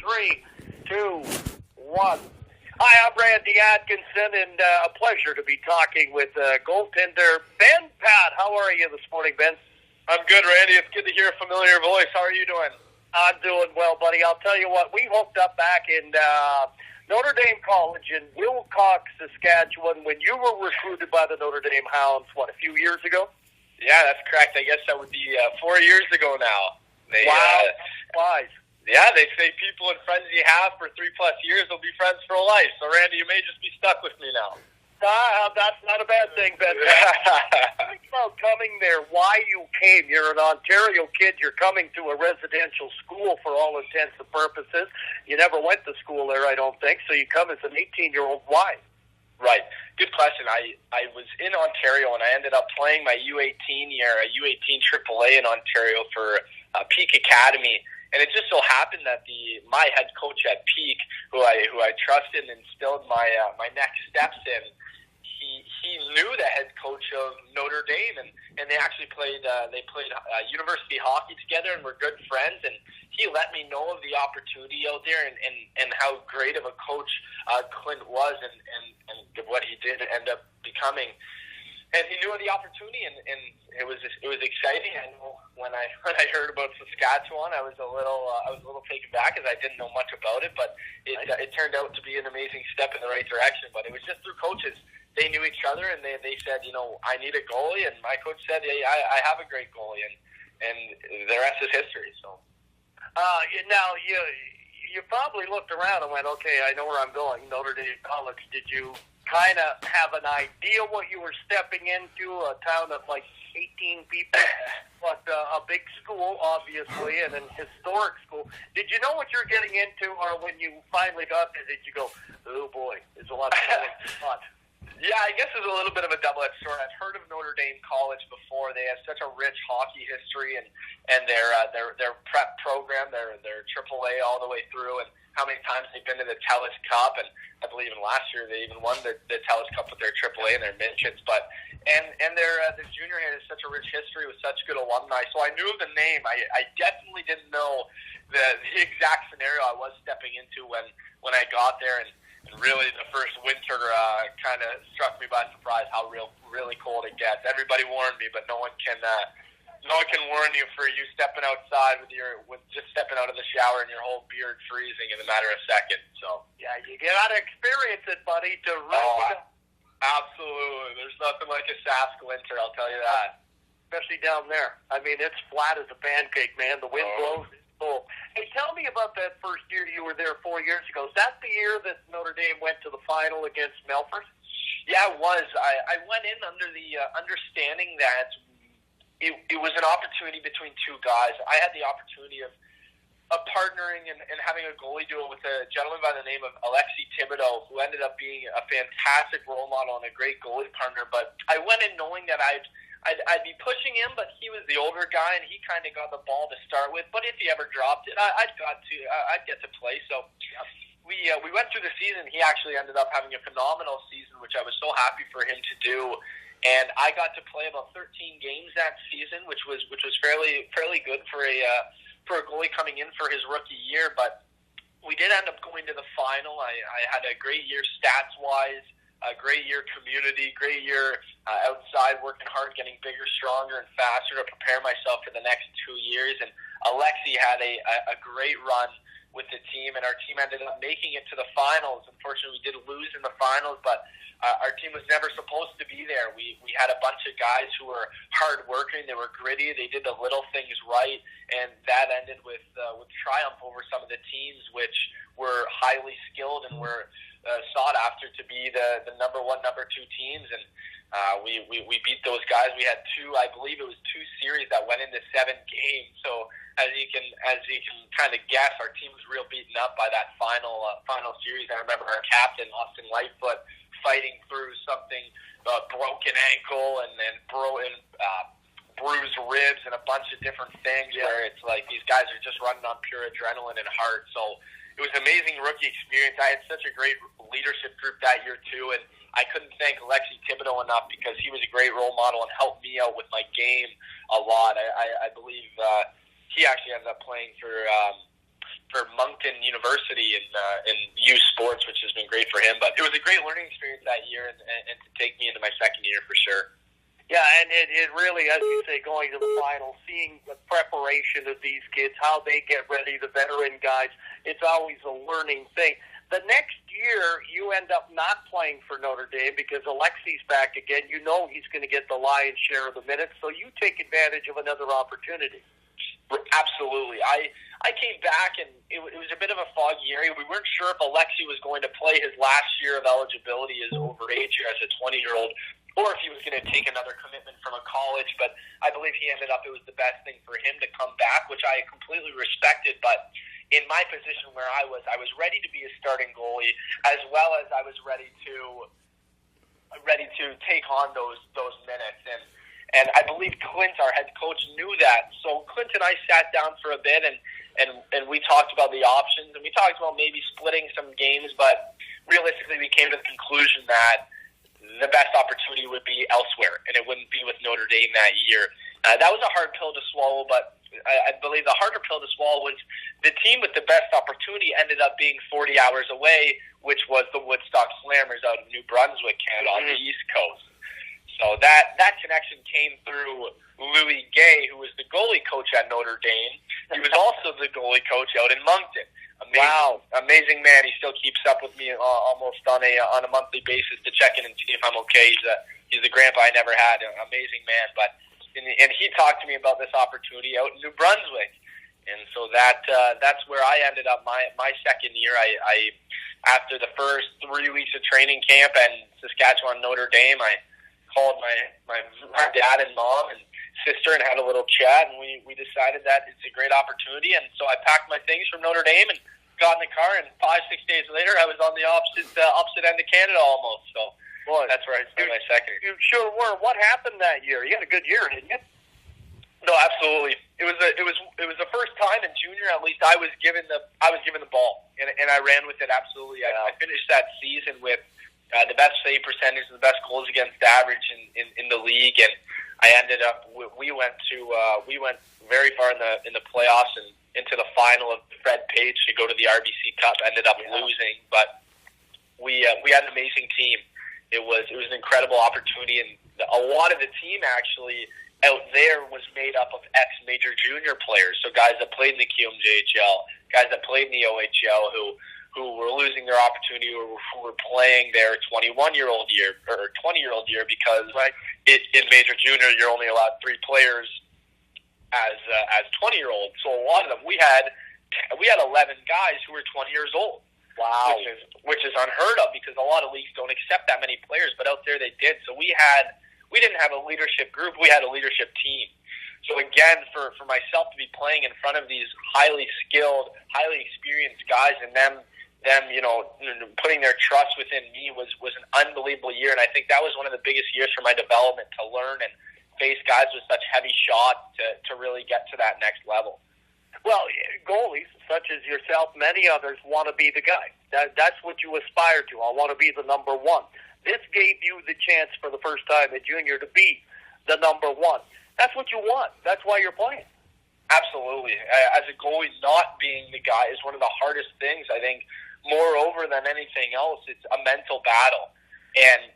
3, 2, 1. Hi, I'm Randy Atkinson, and a pleasure to be talking with goaltender Ben Patt. How are you this morning, Ben? I'm good, Randy. It's good to hear a familiar voice. How are you doing? I'm doing well, buddy. I'll tell you what, we hooked up back in Notre Dame College in Wilcox, Saskatchewan, when you were recruited by the Notre Dame Hounds, a few years ago? Yeah, that's correct. I guess that would be 4 years ago now. Wow. Wise. Yeah, they say people and friends you have for 3+ years will be friends for life. So, Randy, you may just be stuck with me now. That's not a bad thing, Ben. Think about coming there, why you came. You're an Ontario kid. You're coming to a residential school for all intents and purposes. You never went to school there, I don't think, so you come as an 18-year-old. Why? Right. Good question. I was in Ontario, and I ended up playing my U18 year, a U18 AAA in Ontario for Peak Academy. And it just so happened that my head coach at Peak, who I trusted and instilled my next steps in, he knew the head coach of Notre Dame, and they actually played university hockey together and were good friends. And he let me know of the opportunity out there and how great of a coach Clint was and what he did end up becoming. And he knew of the opportunity, and it was exciting. I know when I heard about Saskatchewan, I was a little taken back as I didn't know much about it, but it turned out to be an amazing step in the right direction. But it was just through coaches. They knew each other, and they said, I need a goalie, and my coach said, hey, I have a great goalie, and the rest is history. So now you probably looked around and went, okay, I know where I'm going, Notre Dame College. Did you kind of have an idea what you were stepping into, a town of like 18 people, but a big school, obviously, and an historic school? Did you know what you were getting into, or when you finally got there, did you go, oh boy, there's a lot of fun? Yeah, I guess it's a little bit of a double-edged sword. I've heard of Notre Dame College before. They have such a rich hockey history, and their prep program, their AAA all the way through, and how many times they've been to the TELUS Cup, and I believe even last year they even won the TELUS Cup with their AAA and their midgets. But their junior has such a rich history with such good alumni. So I knew of the name. I definitely didn't know the exact scenario I was stepping into when I got there, and really the first winter kind of struck me by surprise how really cold it gets. Everybody warned me, but no one can warn you for you stepping outside with just stepping out of the shower and your whole beard freezing in a matter of seconds. So yeah, you got to experience it, buddy. Absolutely. There's nothing like a Sask winter, I'll tell you that. Especially down there. I mean, it's flat as a pancake, man. The wind blows. Oh. Hey, tell me about that first year you were there 4 years ago. Is that the year that Notre Dame went to the final against Melfort? Yeah, it was. I went in under the understanding that it was an opportunity between two guys. I had the opportunity of partnering and having a goalie duel with a gentleman by the name of Alexis Thibodeau, who ended up being a fantastic role model and a great goalie partner. But I went in knowing that I'd be pushing him, but he was the older guy, and he kind of got the ball to start with. But if he ever dropped it, I'd get to play. So we went through the season. He actually ended up having a phenomenal season, which I was so happy for him to do. And I got to play about 13 games that season, which was fairly good for a goalie coming in for his rookie year. But we did end up going to the final. I had a great year stats-wise. A great year community, great year outside, working hard, getting bigger, stronger, and faster to prepare myself for the next 2 years. And Alexi had a great run with the team, and our team ended up making it to the finals. Unfortunately, we did lose in the finals, but our team was never supposed to be there. We had a bunch of guys who were hard-working. They were gritty. They did the little things right, and that ended with triumph over some of the teams, which were highly skilled and were sought after to be the number one, number two teams, and we beat those guys. We had I believe it was 2 series that went into 7 games. So as you can kind of guess, our team was real beaten up by that final series. I remember our captain Austin Lightfoot fighting through something, broken ankle and bruised ribs and a bunch of different things. Yeah. Where it's like these guys are just running on pure adrenaline and heart. So it was an amazing rookie experience. I had such a great leadership group that year, too, and I couldn't thank Alexis Thibodeau enough because he was a great role model and helped me out with my game a lot. I believe he actually ended up playing for for Moncton University in youth sports, which has been great for him. But it was a great learning experience that year, and to take me into my second year for sure. Yeah, and it really, as you say, going to the final, seeing the preparation of these kids, how they get ready, the veteran guys, it's always a learning thing. The next year, you end up not playing for Notre Dame because Alexi's back again. You know he's going to get the lion's share of the minutes, so you take advantage of another opportunity. Absolutely. I came back, and it was a bit of a foggy area. We weren't sure if Alexi was going to play his last year of eligibility as overage as a 20-year-old, or if he was going to take another commitment from a college. But I believe he ended up, it was the best thing for him to come back, which I completely respected. But in my position where I was ready to be a starting goalie, as well as I was ready to take on those minutes. And I believe Clint, our head coach, knew that. So Clint and I sat down for a bit, and we talked about the options, and we talked about maybe splitting some games, but realistically we came to the conclusion that the best opportunity would be elsewhere, and it wouldn't be with Notre Dame that year. That was a hard pill to swallow, but I believe the harder pill to swallow was the team with the best opportunity ended up being 40 hours away, which was the Woodstock Slammers out of New Brunswick, Canada, on the East Coast. So that connection came through Louis Gay, who was the goalie coach at Notre Dame. He was also the goalie coach out in Moncton. Amazing man. He still keeps up with me almost on a monthly basis to check in and see if I'm okay. He's the grandpa I never had. An amazing man. But and he talked to me about this opportunity out in New Brunswick, and so that's where I ended up my second year. I after the first 3 weeks of training camp and Saskatchewan Notre Dame, I called my dad and mom and sister and had a little chat, and we decided that it's a great opportunity. And so I packed my things from Notre Dame and got in the car, and 5-6 days later I was on the opposite end of Canada almost. So boy, that's where I spent my second. You sure were. What happened that year? You had a good year, didn't you? No, absolutely. It was the first time in junior, at least, I was given the ball, and I ran with it absolutely. I finished that season with the best save percentage and the best goals against average in the league, and I ended up. We went very far in the playoffs and into the final of Fred Page to go to the RBC Cup. Ended up losing, but we had an amazing team. It was an incredible opportunity, and a lot of the team actually out there was made up of ex-major junior players, so guys that played in the QMJHL, guys that played in the OHL who were losing their opportunity or who were playing their 21-year-old year or 20-year-old year because in major junior you're only allowed 3 players as 20-year-olds. So a lot of them, we had 11 guys who were 20 years old. Wow, which is unheard of because a lot of leagues don't accept that many players, but out there they did. So we didn't have a leadership group, we had a leadership team. So again, for myself to be playing in front of these highly skilled, highly experienced guys, and them putting their trust within me was an unbelievable year, and I think that was one of the biggest years for my development, to learn and face guys with such heavy shots to really get to that next level. Well, goalies such as yourself, many others, want to be the guy. That's what you aspire to. I want to be the number one. This gave you the chance for the first time at junior to be the number one. That's what you want. That's why you're playing. Absolutely. As a goalie, not being the guy is one of the hardest things, I think. Moreover than anything else, it's a mental battle. And,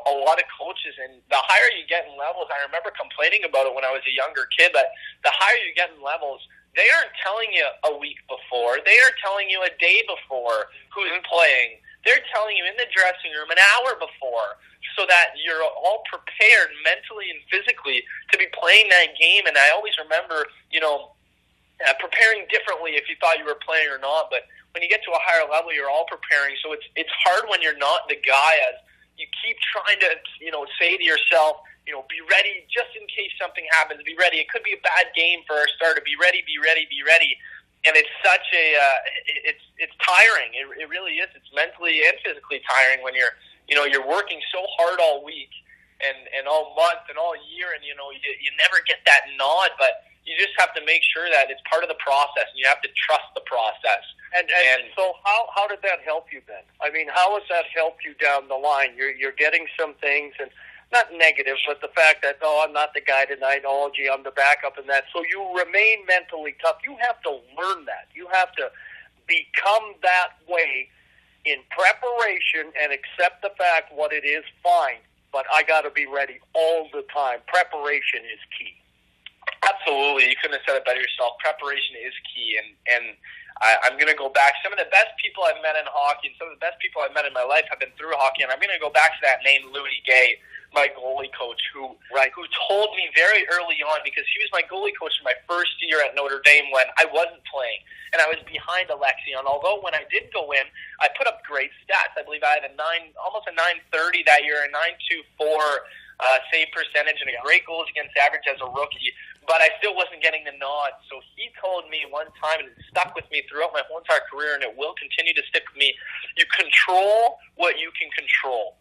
a lot of coaches, and the higher you get in levels, I remember complaining about it when I was a younger kid, but the higher you get in levels, they aren't telling you a week before. They are telling you a day before who's playing. They're telling you in the dressing room an hour before so that you're all prepared mentally and physically to be playing that game. And I always remember, preparing differently if you thought you were playing or not, but when you get to a higher level, you're all preparing. So it's hard when you're not the guy, as you keep trying to, say to yourself, be ready just in case something happens. Be ready. It could be a bad game for our starter. Be ready, be ready, be ready. And it's such it's tiring. It really is. It's mentally and physically tiring when you're working so hard all week and all month and all year, and you never get that nod, but you just have to make sure that it's part of the process, and you have to trust the process. And so how did that help you, Ben? I mean, how has that helped you down the line? You're getting some things, and not negative, but the fact that, oh, I'm not the guy tonight, oh, gee, I'm the backup in that. So you remain mentally tough. You have to learn that. You have to become that way in preparation and accept the fact what it is, fine, but I got to be ready all the time. Preparation is key. Absolutely. You couldn't have said it better yourself. Preparation is key, and I'm going to go back. Some of the best people I've met in hockey and some of the best people I've met in my life have been through hockey, and I'm going to go back to that name, Louie Gay, my goalie coach, who told me very early on, because he was my goalie coach in my first year at Notre Dame when I wasn't playing, and I was behind Alexi. And although when I did go in, I put up great stats. I believe I had almost a 930 that year, a 924 save percentage, and a great goals against average as a rookie, but I still wasn't getting the nod. So he told me one time, and it stuck with me throughout my whole entire career, and it will continue to stick with me, you control what you can control.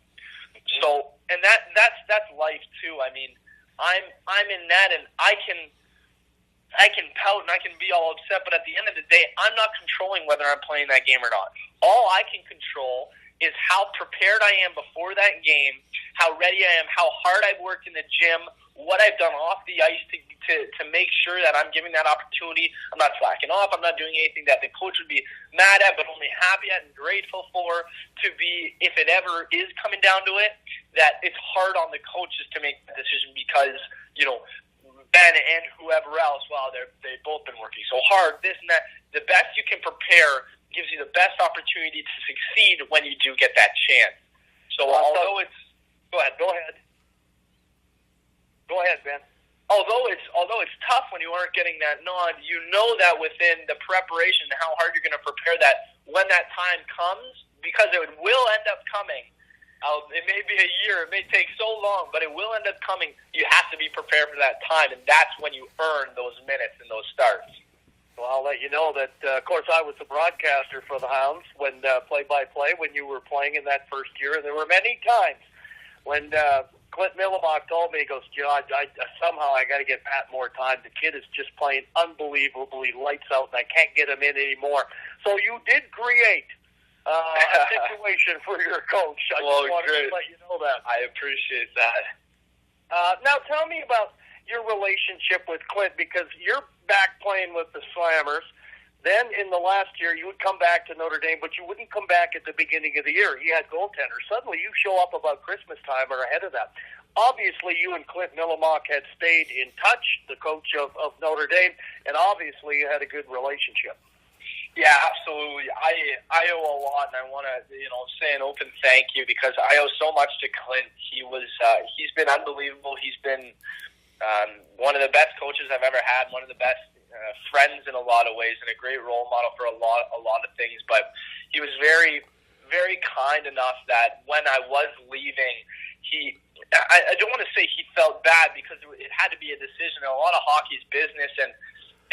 So, and that's life too. I mean, I'm in that, and I can pout and I can be all upset, but at the end of the day, I'm not controlling whether I'm playing that game or not. All I can control is how prepared I am before that game, how ready I am, how hard I've worked in the gym, what I've done off the ice to make sure that I'm giving that opportunity. I'm not slacking off. I'm not doing anything that the coach would be mad at, but only happy at and grateful for, to be, if it ever is coming down to it, that it's hard on the coaches to make the decision because, Ben and whoever else, they've both been working so hard, this and that. The best you can prepare gives you the best opportunity to succeed when you do get that chance. So although it's... Go ahead, Ben. Although it's tough when you aren't getting that nod, you know that within the preparation, how hard you're going to prepare that when that time comes, because it will end up coming. It may be a year, it may take so long, but it will end up coming. You have to be prepared for that time, and that's when you earn those minutes and those starts. Well, I'll let you know that, of course, I was the broadcaster for the Hounds when play-by-play when you were playing in that first year, and there were many times when Clint Millibach told me, he goes, I somehow I got to get Pat more time. The kid is just playing unbelievably lights out, and I can't get him in anymore. So you did create a situation for your coach. I just wanted to let you know that. I appreciate that. Now tell me about your relationship with Clint, because you're back playing with the Slammers. Then in the last year, you would come back to Notre Dame, but you wouldn't come back at the beginning of the year. He had goaltenders. Suddenly you show up about Christmas time or ahead of that. Obviously, you and Clint Millimock had stayed in touch, the coach of Notre Dame, and obviously you had a good relationship. Yeah, absolutely. I owe a lot, and I want to say an open thank you, because I owe so much to Clint. He's been unbelievable. He's been one of the best coaches I've ever had, one of the best friends in a lot of ways, and a great role model for a lot of things. But he was very, very kind enough that when I was leaving, I don't want to say he felt bad, because it had to be a decision. A lot of hockey's business,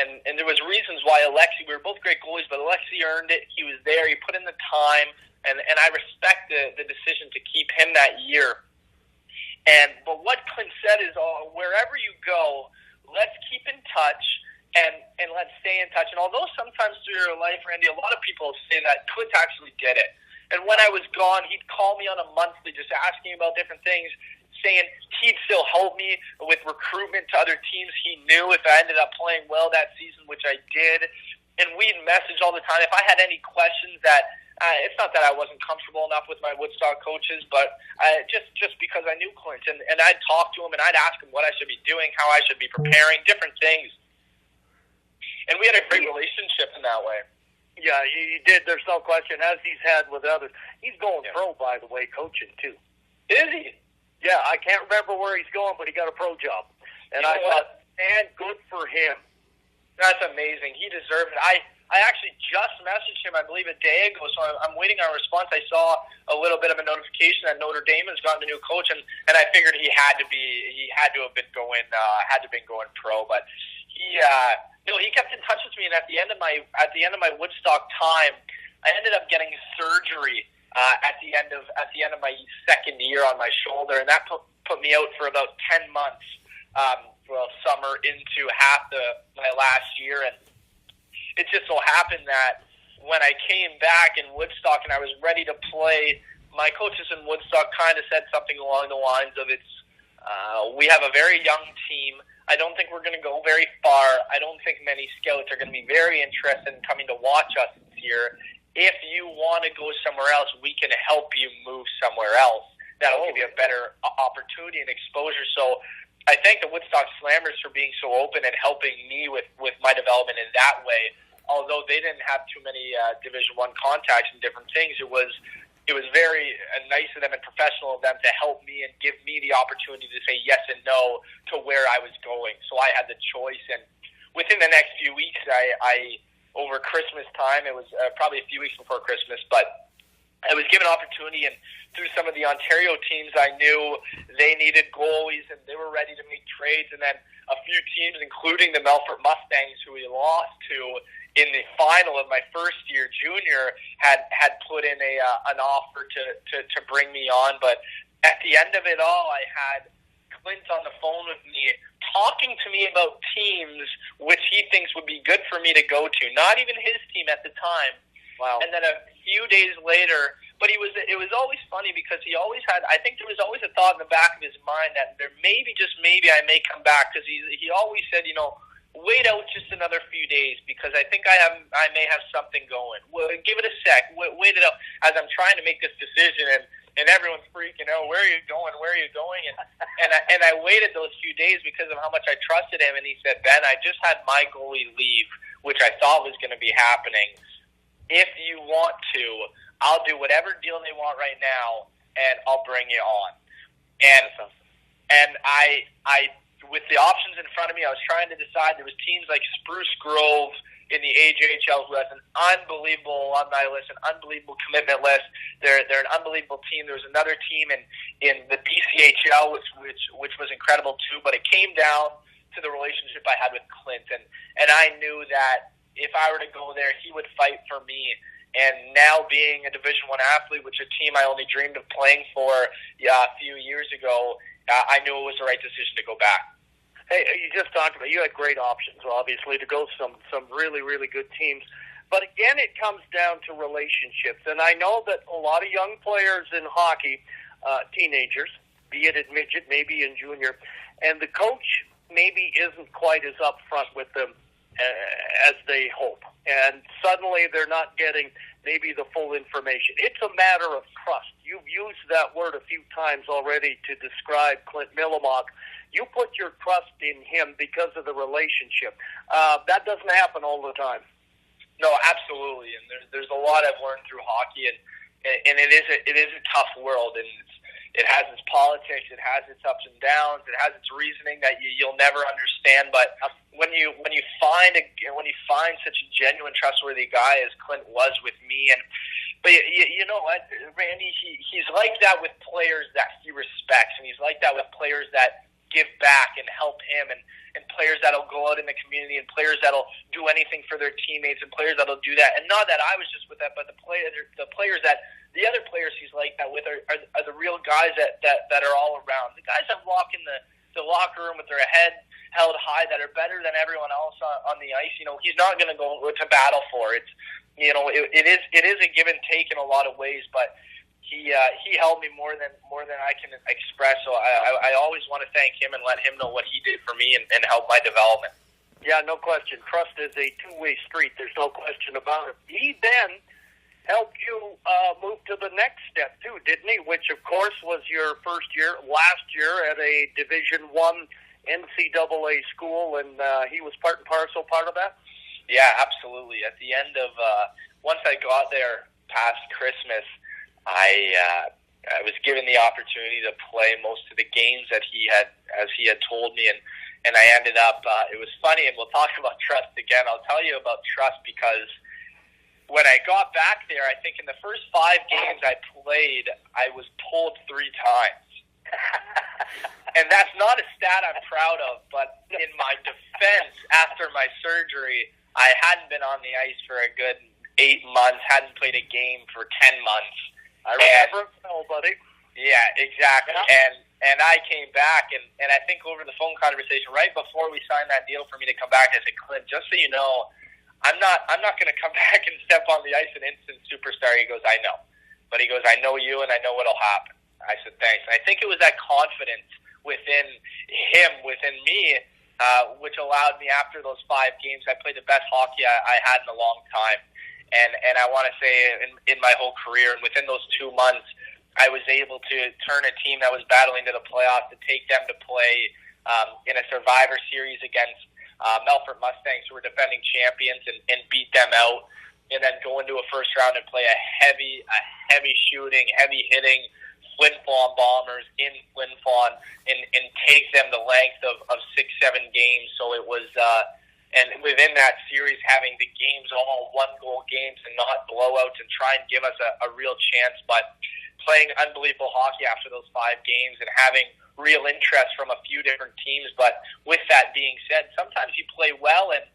and there was reasons why Alexi, we were both great goalies, but Alexi earned it. He was there. He put in the time, and I respect the decision to keep him that year. But what Clint said is, wherever you go, let's keep in touch, and let's stay in touch. And although sometimes through your life, Randy, a lot of people say that Clint actually did it. And when I was gone, he'd call me on a monthly just asking about different things, saying he'd still help me with recruitment to other teams he knew if I ended up playing well that season, which I did. And we'd message all the time. If I had any questions that it's not that I wasn't comfortable enough with my Woodstock coaches, but just because I knew Clint. And I'd talk to him, and I'd ask him what I should be doing, how I should be preparing, different things. And we had a great relationship in that way. Yeah, he did. There's no question, as he's had with others. He's going pro, by the way, coaching, too. Is he? Yeah, I can't remember where he's going, but he got a pro job. And I thought, man, good for him. That's amazing. He deserved it. I actually just messaged him, I believe, a day ago, so I'm waiting on a response. I saw a little bit of a notification that Notre Dame has gotten a new coach, and I figured he had to have been going pro. But he kept in touch with me, and at the end of my Woodstock time, I ended up getting surgery at the end of my second year on my shoulder, and that put me out for about 10 months. Summer into my last year, and it just so happened that when I came back in Woodstock and I was ready to play, my coaches in Woodstock kind of said something along the lines of, it's We have a very young team. I don't think we're going to go very far. I don't think many scouts are going to be very interested in coming to watch us this year. If you want to go somewhere else, we can help you move somewhere else. That'll give you a better opportunity and exposure. So I thank the Woodstock Slammers for being so open and helping me with my development in that way. Although they didn't have too many Division I contacts and different things, it was very nice of them and professional of them to help me and give me the opportunity to say yes and no to where I was going. So I had the choice. And within the next few weeks, I over Christmas time, it was probably a few weeks before Christmas, but I was given opportunity, and through some of the Ontario teams, I knew they needed goalies and they were ready to make trades. And then a few teams, including the Melfort Mustangs, who we lost to in the final of my first year junior, had put in an offer to bring me on. But at the end of it all, I had Clint on the phone with me talking to me about teams which he thinks would be good for me to go to. Not even his team at the time. Wow. And then a few days later, but it was always funny because he always had, I think there was always a thought in the back of his mind that there maybe, just maybe, I may come back, because he always said, wait out just another few days because I think I may have something going. Well, give it a sec. Wait it out as I'm trying to make this decision, and everyone's freaking out. Where are you going? Where are you going? And I waited those few days because of how much I trusted him. And he said, Ben, I just had my goalie leave, which I thought was going to be happening. If you want to, I'll do whatever deal they want right now, and I'll bring you on. And I with the options in front of me, I was trying to decide. There was teams like Spruce Grove in the AJHL who has an unbelievable alumni list, an unbelievable commitment list. They're an unbelievable team. There was another team in the BCHL which was incredible too. But it came down to the relationship I had with Clint, and I knew that if I were to go there, he would fight for me. And now being a Division I athlete, which is a team I only dreamed of playing for a few years ago, I knew it was the right decision to go back. Hey, you just talked about, you had great options, obviously, to go some really, really good teams. But again, it comes down to relationships. And I know that a lot of young players in hockey, teenagers, be it in midget, maybe in junior, and the coach maybe isn't quite as upfront with them as they hope. And suddenly they're not getting maybe the full information. It's a matter of trust. You've used that word a few times already to describe Clint Millimach. You put your trust in him because of the relationship. That doesn't happen all the time. No, absolutely. And there's a lot I've learned through hockey, and it is a tough world, and it has its politics, it has its ups and downs, it has its reasoning that you'll never understand. But when you find such a genuine, trustworthy guy as Clint was with me, but you know what, Randy, he's like that with players that he respects, and he's like that with players that give back and help him, and players that'll go out in the community, and players that'll do anything for their teammates, and players that'll do that. And not that I was just with that, but the players that the other players he's like that with are the real guys that are all around. The guys that walk in the locker room with their head held high, that are better than everyone else on the ice. He's not going to go to battle for it. It is a give and take in a lot of ways, but he helped me more than I can express. So I always want to thank him and let him know what he did for me and help my development. Yeah, no question. Trust is a two-way street. There's no question about it. He then helped you move to the next step too, didn't he? Which of course was your last year at a Division I NCAA school, and he was part and parcel part of that. Yeah, absolutely. At the end of once I got there past Christmas, I was given the opportunity to play most of the games that he had told me, and I ended up. It was funny, and we'll talk about trust again. I'll tell you about trust because when I got back there, I think in the first 5 games I played, I was pulled 3 times. And that's not a stat I'm proud of, but in my defense, after my surgery, I hadn't been on the ice for a good 8 months, hadn't played a game for 10 months. I remember, buddy. Yeah, exactly. Yeah. And I came back, and I think over the phone conversation, right before we signed that deal for me to come back, I said, Clint, just so you know, I'm not going to come back and step on the ice an instant superstar. He goes, I know. But he goes, I know you, and I know what'll happen. I said, thanks. And I think it was that confidence within him, within me, which allowed me after those 5 games, I played the best hockey I had in a long time. And I want to say in my whole career, and within those 2 months, I was able to turn a team that was battling to the playoffs to take them to play in a Survivor Series against Melfort Mustangs, who were defending champions, and beat them out. And then go into a first round and play a heavy shooting, heavy hitting Flin Flon Bombers in Flin Flon and take them the length of 6-7 games. So it was, and within that series, having the games all 1-goal games and not blowouts and try and give us a real chance, but playing unbelievable hockey after those 5 games and having real interest from a few different teams. But with that being said, sometimes you play well and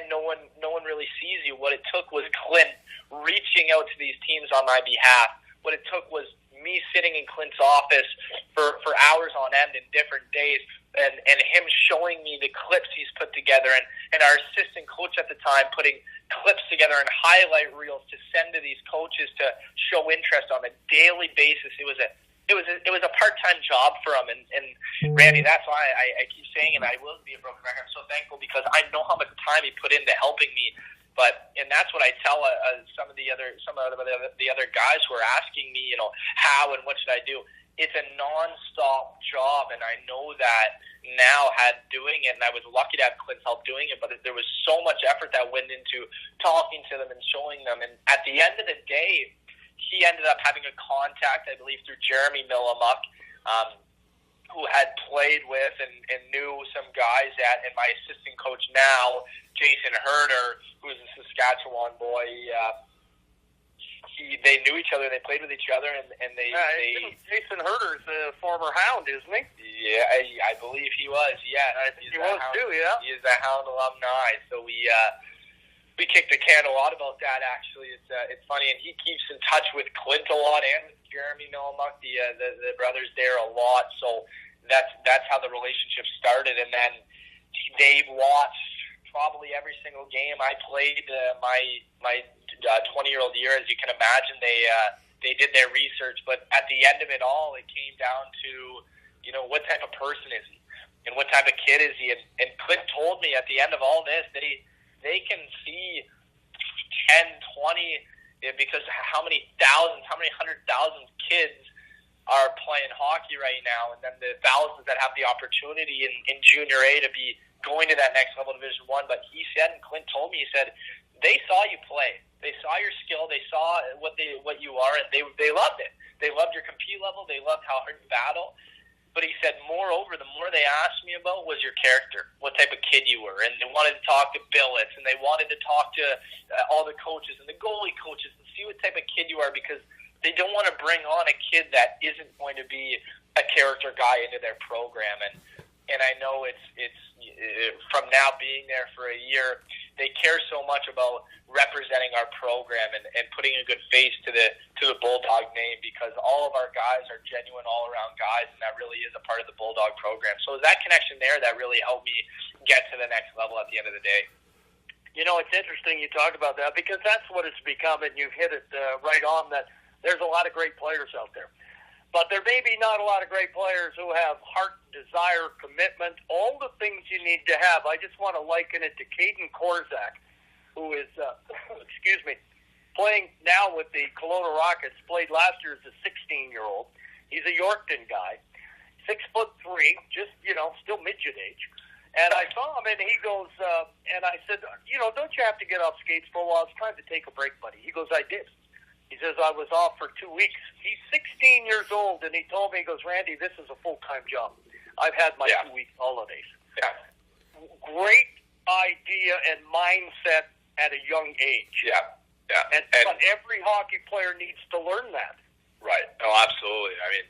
no one really sees you. What it took was Clint reaching out to these teams on my behalf. What it took was me sitting in Clint's office for hours on end in different days and him showing me the clips he's put together and our assistant coach at the time putting clips together and highlight reels to send to these coaches to show interest on a daily basis. It was a part-time job for him, and Randy, that's why I keep saying, and I will be a broken record. I'm so thankful because I know how much time he put into helping me. And that's what I tell some of the other guys who are asking me, how and what should I do. It's a non-stop job, and I know that now doing it, and I was lucky to have Clint's help doing it, but there was so much effort that went into talking to them and showing them. And at the end of the day, he ended up having a contact, I believe, through Jeremy Millimuck, who had played with and knew some guys and my assistant coach now, Jason Herder, who's a Saskatchewan boy. They knew each other, they played with each other, and they Jason Herder's a former Hound, isn't he? Yeah, I believe he was. Yeah, he was too. Yeah, he is a Hound alumni. So we kicked the can a lot about that. Actually, it's funny, and he keeps in touch with Clint a lot and Jeremy Millimuck, the brothers there a lot. So that's how the relationship started, and then they watched probably every single game I played. My 20-year-old year, as you can imagine, they did their research, but at the end of it all, it came down to, what type of person is he, and what type of kid is he, and Clint told me at the end of all this, they can see 10, 20, because how many 100,000 kids are playing hockey right now, and then the thousands that have the opportunity in Junior A to be going to that next level, Division I. But he said, and Clint told me, he said, they saw you play. They saw your skill. They saw what you are, and they loved it. They loved your compete level. They loved how hard you battle. But he said, moreover, the more they asked me about was your character, what type of kid you were. And they wanted to talk to Billets, and they wanted to talk to all the coaches and the goalie coaches and see what type of kid you are, because they don't want to bring on a kid that isn't going to be a character guy into their program. And I know it's from now being there for a year, they care so much about representing our program and putting a good face to the Bulldog name, because all of our guys are genuine all-around guys, and that really is a part of the Bulldog program. So that connection there, that really helped me get to the next level at the end of the day. It's interesting you talk about that, because that's what it's become, and you've hit it right on, that there's a lot of great players out there. But there may be not a lot of great players who have heart, desire, commitment, all the things you need to have. I just want to liken it to Caden Korzak, who is, playing now with the Kelowna Rockets, played last year as a 16-year-old. He's a Yorkton guy, 6'3", just, still midget age. And I saw him, and he goes, and I said, don't you have to get off skates for a while? It's time to take a break, buddy. He goes, I did. He says, I was off for 2 weeks. He's 16 years old, and he told me, he goes, Randy, this is a full-time job. I've had my 2-week holidays. Yeah. Great idea and mindset at a young age. Yeah. But every hockey player needs to learn that. Right. Oh, absolutely. I mean,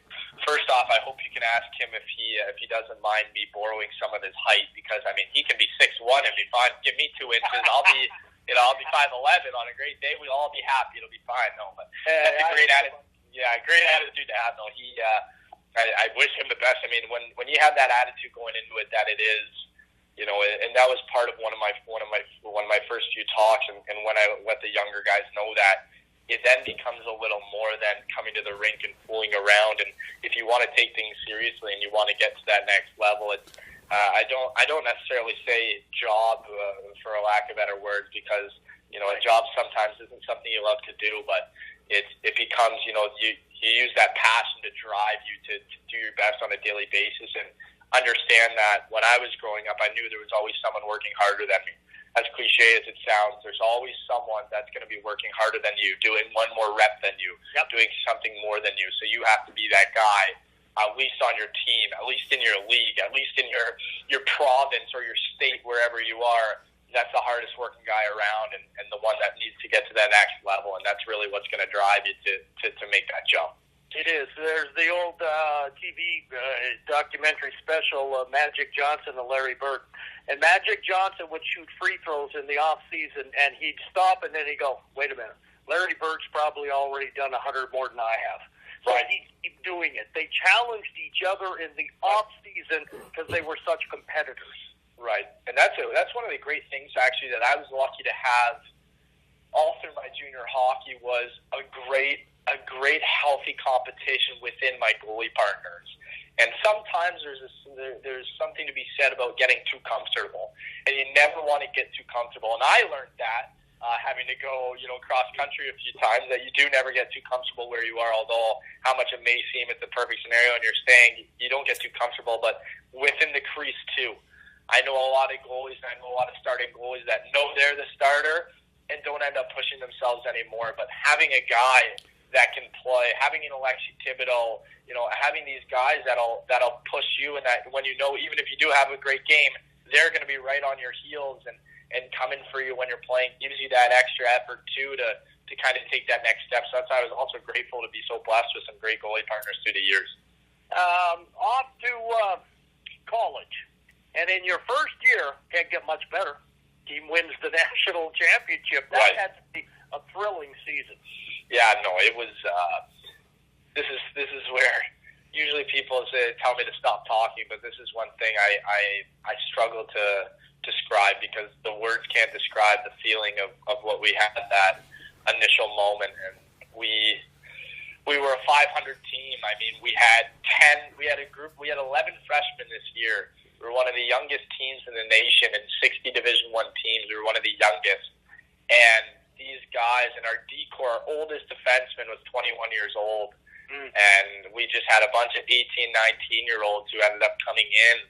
first off, I hope you can ask him if he doesn't mind me borrowing some of his height, because, I mean, he can be 6'1" and be fine. Give me 2 inches. I'll be 5'11" on a great day. We'll all be happy. It'll be fine. No, but that's a great attitude. Yeah, great attitude to have. No, I wish him the best. I mean, when you have that attitude going into it, that it is, and that was part of one of my first few talks, and when I let the younger guys know that it then becomes a little more than coming to the rink and fooling around. And if you want to take things seriously and you want to get to that next level, it's I don't necessarily say job for a lack of better words, because a job sometimes isn't something you love to do, but it becomes you use that passion to drive you to do your best on a daily basis. And understand that when I was growing up, I knew there was always someone working harder than me. As cliche as it sounds, there's always someone that's going to be working harder than you, doing one more rep than you, doing something more than you. So you have to be that guy, at least on your team, at least in your league, at least in your province or your state, wherever you are. That's the hardest working guy around, and the one that needs to get to that next level. And that's really what's going to drive you to make that jump. It is. There's the old TV documentary special, Magic Johnson and Larry Bird. And Magic Johnson would shoot free throws in the off season, and he'd stop, and then he'd go, "Wait a minute, Larry Bird's probably already done 100 more than I have." So he'd keep doing it. They challenged each other in the off season because they were such competitors. Right, and that's one of the great things actually that I was lucky to have all through my junior hockey was a great healthy competition within my goalie partners. And sometimes there's something to be said about getting too comfortable, and you never want to get too comfortable. And I learned that having to go cross country a few times, that you do never get too comfortable where you are. Although how much it may seem it's the perfect scenario and you're staying, you don't get too comfortable. But within the crease too, I know a lot of goalies, and I know a lot of starting goalies that know they're the starter and don't end up pushing themselves anymore. But having a guy that can play, having an Alexi Thibodeau, having these guys that'll push you, and that when even if you do have a great game, they're going to be right on your heels and coming for you when you're playing, gives you that extra effort too to kind of take that next step. So that's why I was also grateful to be so blessed with some great goalie partners through the years. Off to college, and in your first year, can't get much better. Team wins the national championship. That had to be a thrilling season. Yeah, no, it was. This is where usually people tell me to stop talking, but this is one thing I struggle to describe, because the words can't describe the feeling of what we had at that initial moment. And we were a 500 team. I mean, we had 11 freshmen this year. We were one of the youngest teams in the nation, and 60 Division I teams. We were one of the youngest, and these guys, and our decor, our oldest defenseman was 21 years old. And we just had a bunch of 18, 19-year-olds who ended up coming in.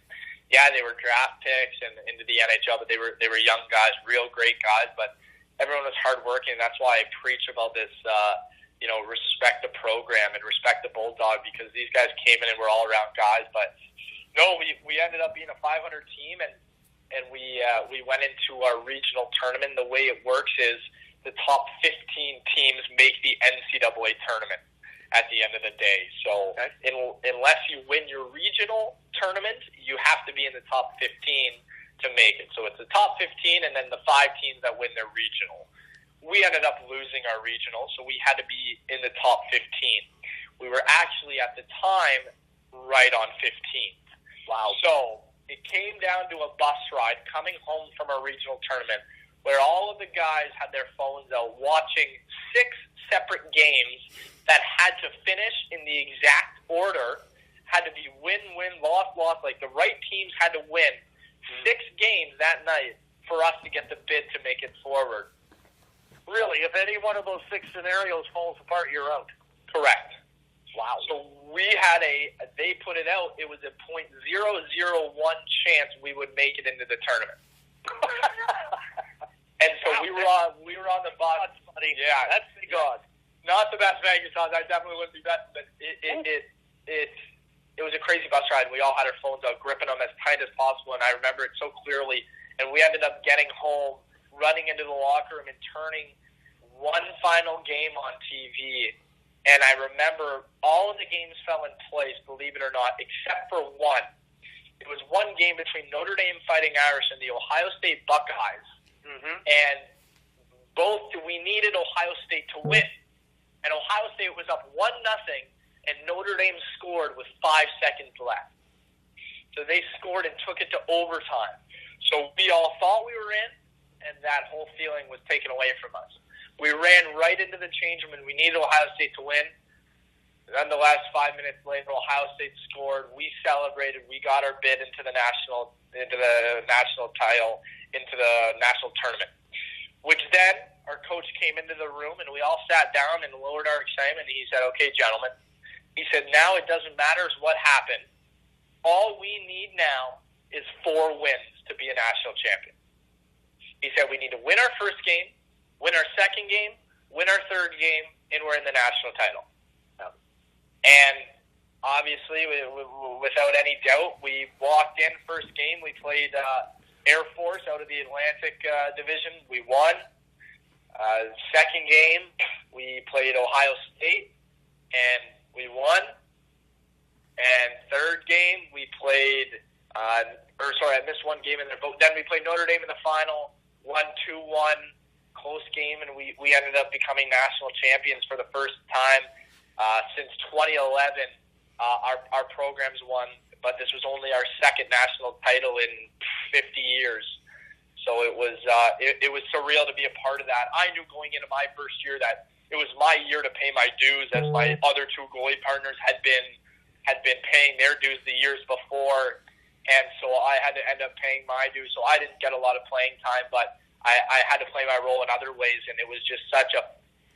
Yeah, they were draft picks and into the NHL, but they were young guys, real great guys. But everyone was hardworking. That's why I preach about this, respect the program and respect the Bulldog, because these guys came in and were all-around guys. But no, we ended up being a 500 team, and we went into our regional tournament. The way it works is the top 15 teams make the NCAA tournament at the end of the day. So unless you win your regional tournament, you have to be in the top 15 to make it. So it's the top 15 and then the 5 teams that win their regional. We ended up losing our regional, so we had to be in the top 15. We were actually at the time right on 15th. Wow. So it came down to a bus ride coming home from our regional tournament, where all of the guys had their phones out watching 6 separate games that had to finish in the exact order, had to be win, loss, like the right teams had to win 6 games that night for us to get the bid to make it forward. Really, if any one of those 6 scenarios falls apart, you're out. Correct. Wow. So we had they put it out, it was a .001 chance we would make it into the tournament. And so we were on the bus. That's funny. Yeah, that's the God. Not the best Vegas odds. I definitely wouldn't be betting, but it was a crazy bus ride. We all had our phones out, gripping them as tight as possible, and I remember it so clearly. And we ended up getting home, running into the locker room, and turning one final game on TV. And I remember all of the games fell in place, believe it or not, except for one. It was one game between Notre Dame Fighting Irish and the Ohio State Buckeyes. And we needed Ohio State to win. And Ohio State was up 1-0, and Notre Dame scored with 5 seconds left. So they scored and took it to overtime. So we all thought we were in, and that whole feeling was taken away from us. We ran right into the change room, and we needed Ohio State to win. And then the last 5 minutes later, Ohio State scored. We celebrated. We got our bid into the national title, into the national tournament. Which then our coach came into the room, and we all sat down and lowered our excitement. And he said, "Okay, gentlemen," he said, "now it doesn't matter what happened. All we need now is 4 wins to be a national champion." He said, "We need to win our first game, win our second game, win our third game, and we're in the national title." And obviously, without any doubt, we walked in first game. We played Air Force out of the Atlantic Division. We won. Second game, we played Ohio State, and we won. And third game, we played, I missed one game in there, but then we played Notre Dame in the final, won 2-1, close game, and we ended up becoming national champions for the first time since 2011. Our programs won, but this was only our second national title in 50 years. So it was surreal to be a part of that. I knew going into my first year that it was my year to pay my dues, as my other 2 goalie partners had been paying their dues the years before, and so I had to end up paying my dues. So I didn't get a lot of playing time, but I had to play my role in other ways, and it was just such a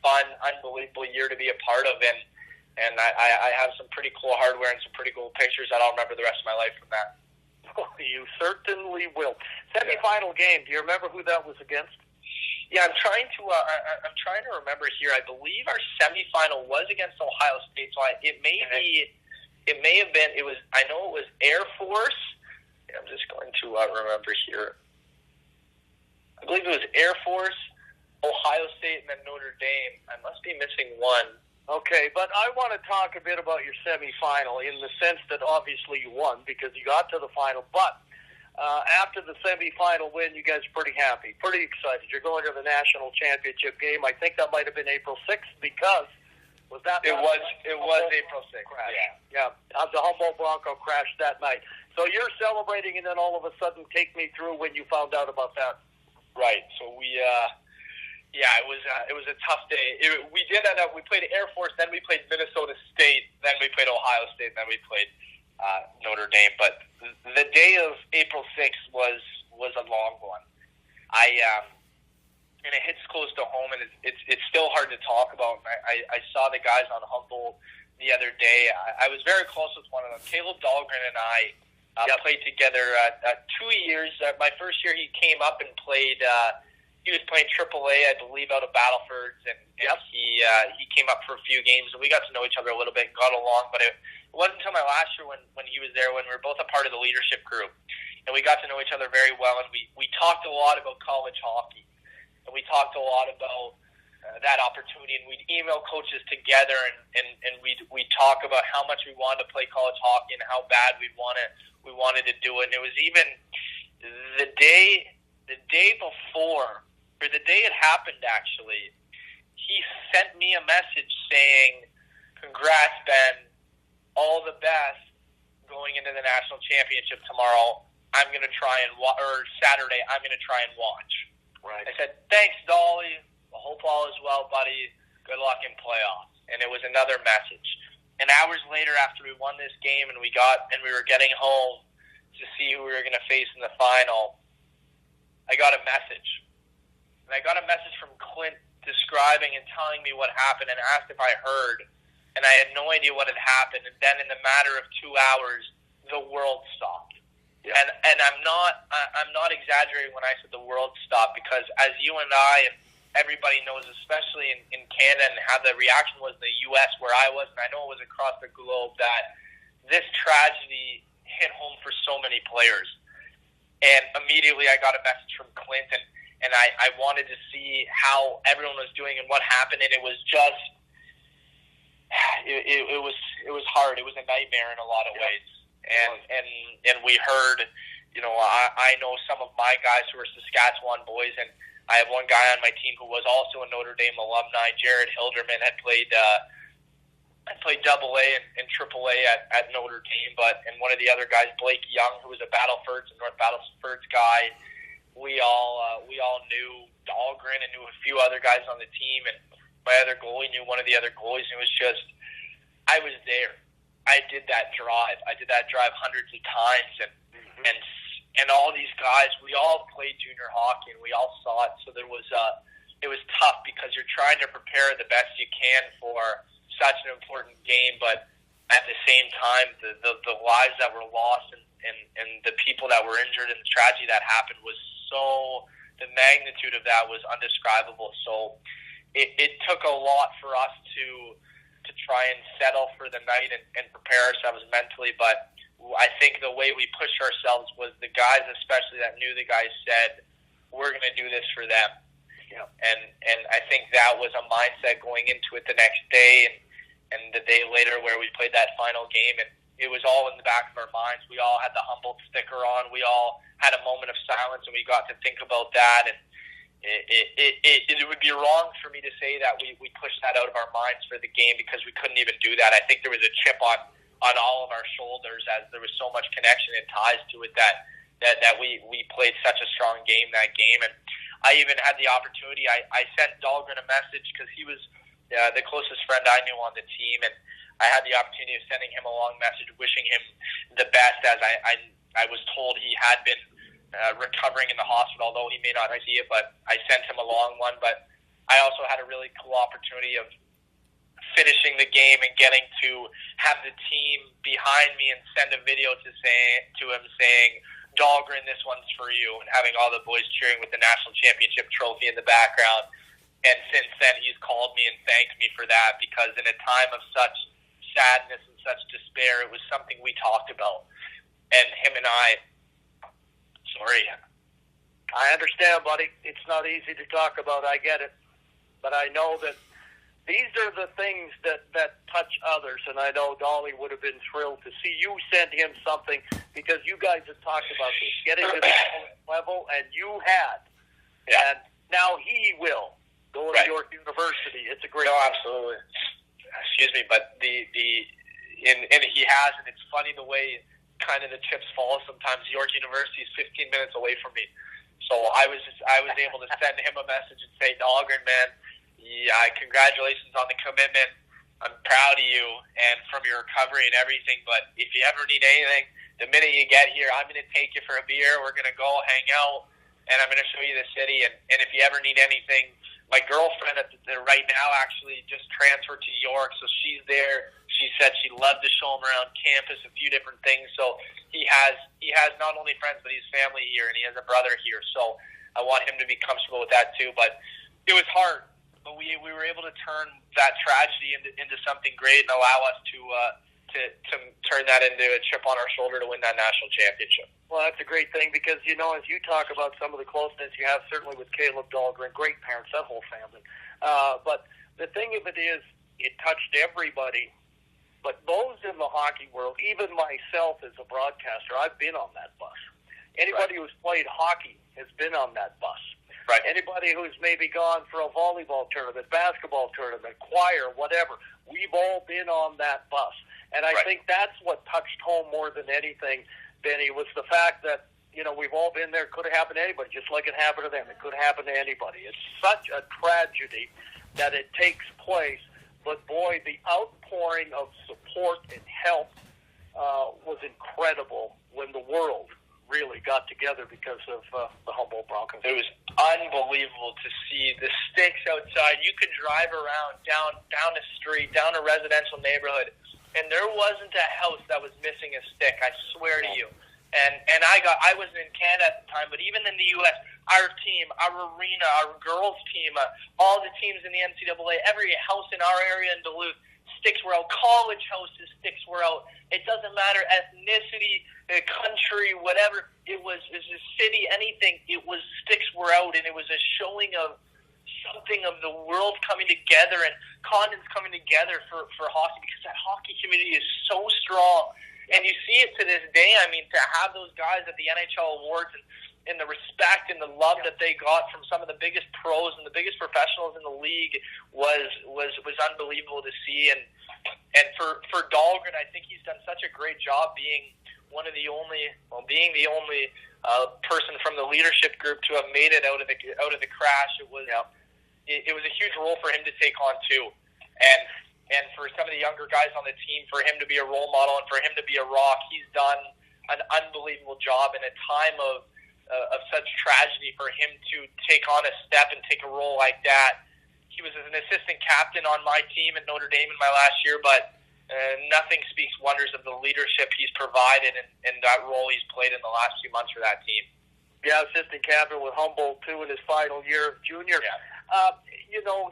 fun, unbelievable year to be a part of, and I have some pretty cool hardware and some pretty cool pictures that I'll remember the rest of my life from that. You certainly will. Semifinal game. Do you remember who that was against? Yeah, I'm trying to remember here. I believe our semifinal was against Ohio State, so it may have been. I know it was Air Force. I'm just going to remember here. I believe it was Air Force, Ohio State, and then Notre Dame. I must be missing one. Okay, but I want to talk a bit about your semifinal in the sense that obviously you won because you got to the final, but after the semifinal win, you guys are pretty happy, pretty excited. You're going to the national championship game. I think that might have been April 6th because was that it was April 6th. Crash. Yeah. The Humboldt Bronco crashed that night. So you're celebrating, and then all of a sudden, take me through when you found out about that. Right. So we. Yeah, it was a tough day. We played Air Force, then we played Minnesota State, then we played Ohio State, then we played Notre Dame. But the day of April 6th was a long one. And it hits close to home, and it's still hard to talk about. I saw the guys on Humboldt the other day. I was very close with one of them. Caleb Dahlgren and I played together 2 years. My first year, he came up and played. He was playing AAA, I believe, out of Battleford, and he came up for a few games, and we got to know each other a little bit and got along. But it wasn't until my last year when he was there, when we were both a part of the leadership group, and we got to know each other very well, and we talked a lot about college hockey, and we talked a lot about that opportunity, and we'd email coaches together, and we'd talk about how much we wanted to play college hockey and how bad we wanted to do it. And it was even the day before, or the day it happened, actually, he sent me a message saying, "Congrats, Ben. All the best going into the national championship tomorrow. I'm going to try and or Saturday, I'm going to try and watch." Right. I said, "Thanks, Dolly. I hope all is well, buddy. Good luck in playoffs." And it was another message. And hours later, after we won this game and we were getting home to see who we were going to face in the final, I got a message. And I got a message from Clint describing and telling me what happened and asked if I heard. And I had no idea what had happened. And then in the matter of 2 hours, the world stopped. Yeah. And I'm not exaggerating when I said the world stopped, because as you and I and everybody knows, especially in Canada, and how the reaction was in the U.S. where I was, and I know it was across the globe, that this tragedy hit home for so many players. And immediately I got a message from Clint, and I wanted to see how everyone was doing and what happened, and it was just it was hard. It was a nightmare in a lot of ways. And we heard, I know some of my guys who are Saskatchewan boys, and I have one guy on my team who was also a Notre Dame alumni. Jared Hilderman had played AA and AAA at Notre Dame, and one of the other guys, Blake Young, who was a North Battleford's guy, we all knew Dahlgren and knew a few other guys on the team, and my other goalie knew one of the other goalies. And it was just, I was there. I did that drive. Hundreds of times, and all these guys, we all played junior hockey, and we all saw it. So it was tough because you're trying to prepare the best you can for such an important game, but at the same time, the lives that were lost and the people that were injured and the tragedy that happened was so, the magnitude of that was undescribable. So it took a lot for us to try and settle for the night and prepare ourselves mentally, but I think the way we pushed ourselves was the guys, especially that knew the guys, said, we're going to do this for them. Yeah. And I think that was a mindset going into it the next day and the day later where we played that final game, and it was all in the back of our minds. We all had the Humboldt sticker on. We all had a moment of silence, and we got to think about that. And it would be wrong for me to say that we pushed that out of our minds for the game, because we couldn't even do that. I think there was a chip on all of our shoulders, as there was so much connection and ties to it that we played such a strong game that game. And I even had the opportunity. I sent Dahlgren a message because he was the closest friend I knew on the team, and I had the opportunity of sending him a long message wishing him the best, as I was told he had been recovering in the hospital, although he may not see it, but I sent him a long one. But I also had a really cool opportunity of finishing the game and getting to have the team behind me and send a video to him saying, Dahlgren, this one's for you, and having all the boys cheering with the national championship trophy in the background. And since then, he's called me and thanked me for that, because in a time of such sadness and such despair, it was something we talked about. And him and I understand, buddy. It's not easy to talk about. I get it. But I know that these are the things that touch others, and I know Dolly would have been thrilled to see you send him something, because you guys have talked about this, getting to the level, and you had. Yeah. And now he will go to York University. It's a great thing. Absolutely. Excuse me, but and he has, and it's funny the way kind of the chips fall sometimes. York University is 15 minutes away from me. So I was able to send him a message and say, Dahlgren, man, congratulations on the commitment. I'm proud of you and from your recovery and everything. But if you ever need anything, the minute you get here, I'm going to take you for a beer. We're going to go hang out, and I'm going to show you the city. And if you ever need anything, my girlfriend right now actually just transferred to York, so she's there. She said she loved to show him around campus, a few different things. So he has not only friends, but he's family here, and he has a brother here. So I want him to be comfortable with that too. But it was hard, but we were able to turn that tragedy into something great and allow us to turn that into a chip on our shoulder to win that national championship. Well, that's a great thing, because, you know, as you talk about some of the closeness you have, certainly with Caleb Dahlgren, great parents, that whole family. But the thing of it is, it touched everybody. But those in the hockey world, even myself as a broadcaster, I've been on that bus. Anybody who's played hockey has been on that bus. Right. Anybody who's maybe gone for a volleyball tournament, basketball tournament, choir, whatever, we've all been on that bus. And I think that's what touched home more than anything, Benny, was the fact that, you know, we've all been there. It could have happened to anybody, just like it happened to them. It could happen to anybody. It's such a tragedy that it takes place. But, boy, the outpouring of support and help was incredible when the world really got together because of the Humboldt Broncos. It was unbelievable to see the sticks outside. You could drive around down a street, down a residential neighborhood, and there wasn't a house that was missing a stick, I swear to you. And I wasn't in Canada at the time, but even in the U.S., our team, our arena, our girls' team, all the teams in the NCAA, every house in our area in Duluth, sticks were out. College houses, sticks were out. It doesn't matter, ethnicity, country, whatever. It was a city, anything. It was sticks were out, and it was a showing of something of the world coming together and continents coming together for hockey, because that hockey community is so strong. And you see it to this day. I mean, to have those guys at the NHL awards and the respect and the love that they got from some of the biggest pros and the biggest professionals in the league was unbelievable to see. And for Dahlgren, I think he's done such a great job being being the only person from the leadership group to have made it out of the crash, it was a huge role for him to take on too, and for some of the younger guys on the team, for him to be a role model and for him to be a rock. He's done an unbelievable job in a time of such tragedy. For him to take on a step and take a role like that. He was an assistant captain on my team at Notre Dame in my last year, but nothing speaks wonders of the leadership he's provided and that role he's played in the last few months for that team. Yeah, assistant captain with Humboldt, too, in his final year of junior. Yeah.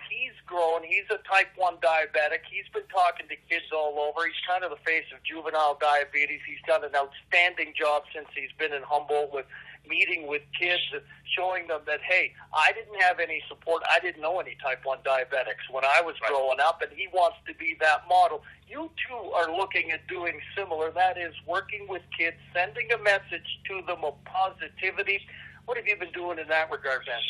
He's grown. He's a type 1 diabetic. He's been talking to kids all over. He's kind of the face of juvenile diabetes. He's done an outstanding job since he's been in Humboldt with meeting with kids and showing them that, hey, I didn't have any support. I didn't know any type 1 diabetics when I was growing up, and he wants to be that model. You, too, are looking at doing similar. That is, working with kids, sending a message to them of positivity. What have you been doing in that regard, Ben?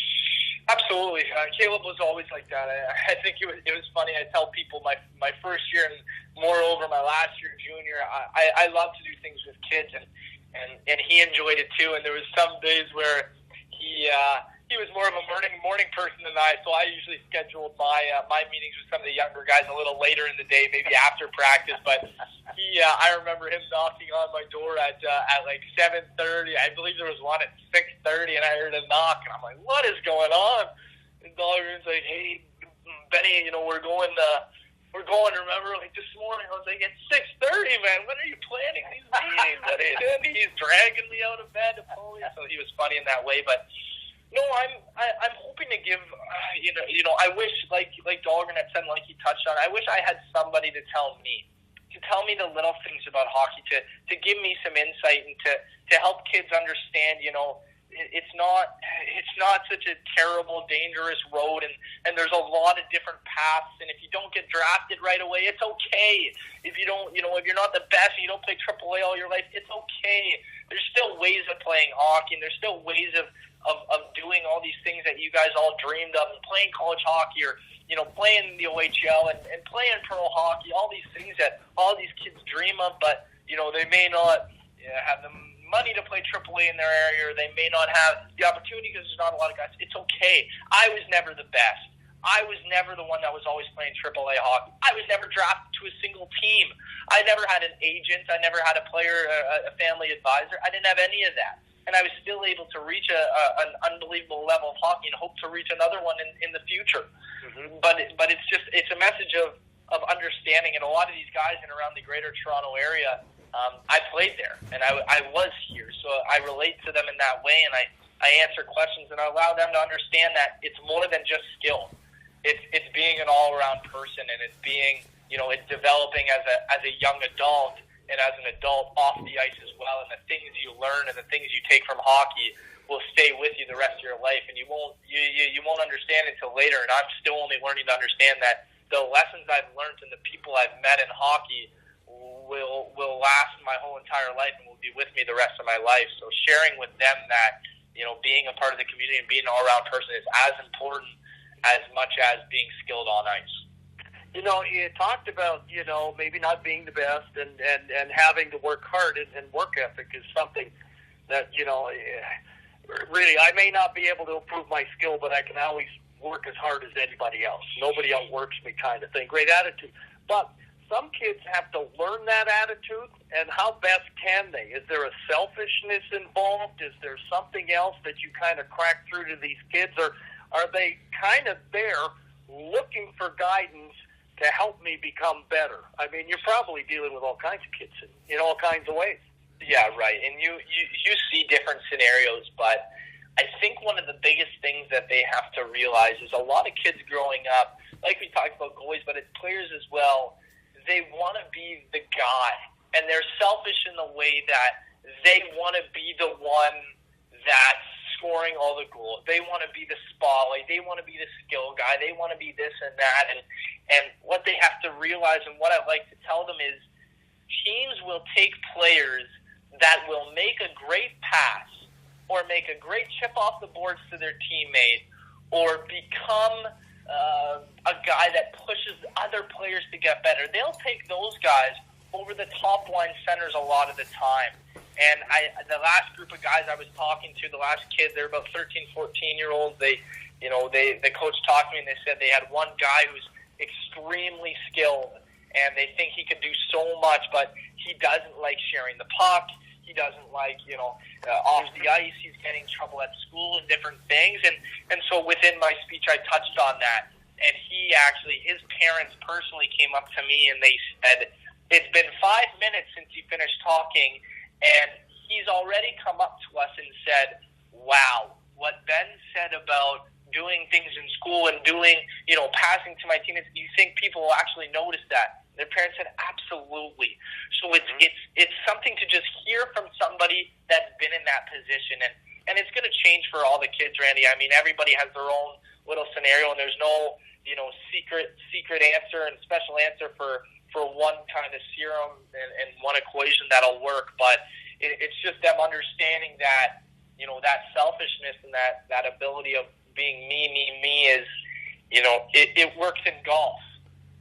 Absolutely. Caleb was always like that. I think it was funny. I tell people my first year and moreover my last year junior, I love to do things with kids, and he enjoyed it too. And there was some days where he was more of a morning person than I, so I usually scheduled my meetings with some of the younger guys a little later in the day, maybe after practice. But I remember him knocking on my door at like 7:30. I believe there was one at 6:30, and I heard a knock, and I'm like, "What is going on?" And Dollar's like, "Hey, Benny, we're going. Remember, like this morning." I was like, "It's 6:30, man. When are you planning these meetings?" And he's dragging me out of bed to pull me. So he was funny in that way, but. No, I'm hoping to give, I wish, like Dahlgren had said, like he touched on, I wish I had somebody to tell me the little things about hockey, to give me some insight and to help kids understand, it's not such a terrible, dangerous road, and there's a lot of different paths, and if you don't get drafted right away, it's okay. If you don't, if you're not the best and you don't play AAA all your life, it's okay. There's still ways of playing hockey, and there's still ways of doing all these things that you guys all dreamed of, and playing college hockey or, playing the OHL and playing pro hockey, all these things that all these kids dream of, but, they may not have the money to play AAA in their area, or they may not have the opportunity because there's not a lot of guys. It's okay. I was never the best. I was never the one that was always playing AAA hockey. I was never drafted to a single team. I never had an agent. I never had a player, a family advisor. I didn't have any of that. And I was still able to reach an unbelievable level of hockey and hope to reach another one in the future. Mm-hmm. But it's a message of understanding. And a lot of these guys in around the greater Toronto area, I played there and I was here. So I relate to them in that way, and I answer questions and I allow them to understand that it's more than just skill. It's being an all-around person, and it's being, it's developing as a young adult, and as an adult off the ice as well, and the things you learn and the things you take from hockey will stay with you the rest of your life, and you won't understand it until later. And I'm still only learning to understand that the lessons I've learned and the people I've met in hockey will last my whole entire life and will be with me the rest of my life. So sharing with them that, being a part of the community and being an all-around person is as important as much as being skilled on ice. You talked about, maybe not being the best and having to work hard, and work ethic is something that, really, I may not be able to improve my skill, but I can always work as hard as anybody else. Nobody outworks me kind of thing. Great attitude. But some kids have to learn that attitude, and how best can they? Is there a selfishness involved? Is there something else that you kind of crack through to these kids, or are they kind of there looking for guidance to help me become better? I mean, you're probably dealing with all kinds of kids in all kinds of ways. Yeah, right. And you see different scenarios, but I think one of the biggest things that they have to realize is a lot of kids growing up, like we talked about goalies, but it's players as well, they want to be the guy. And they're selfish in the way that they want to be the one that's scoring all the goals. They want to be the spotlight. They want to be the skill guy. They want to be this and that. And what they have to realize, and what I like to tell them, is teams will take players that will make a great pass or make a great chip off the boards to their teammate or become a guy that pushes other players to get better. They'll take those guys over the top line centers a lot of the time. And the last group of guys I was talking to, the last kids, they're about 13, 14-year-olds. The coach talked to me and they said they had one guy who's extremely skilled and they think he could do so much, but he doesn't like sharing the puck. He doesn't like, off the ice. He's getting in trouble at school and different things. And so within my speech, I touched on that. And his parents personally came up to me and they said, it's been 5 minutes since you finished talking, and he's already come up to us and said, wow, what Ben said about doing things in school and doing, passing to my teammates, do you think people will actually notice that? Their parents said, absolutely. So it's something to just hear from somebody that's been in that position. And it's going to change for all the kids, Randy. I mean, everybody has their own little scenario, and there's no, secret answer and special answer for one kind of serum and one equation that'll work. But it's just them understanding that, that selfishness and that ability of being me is, it works in golf.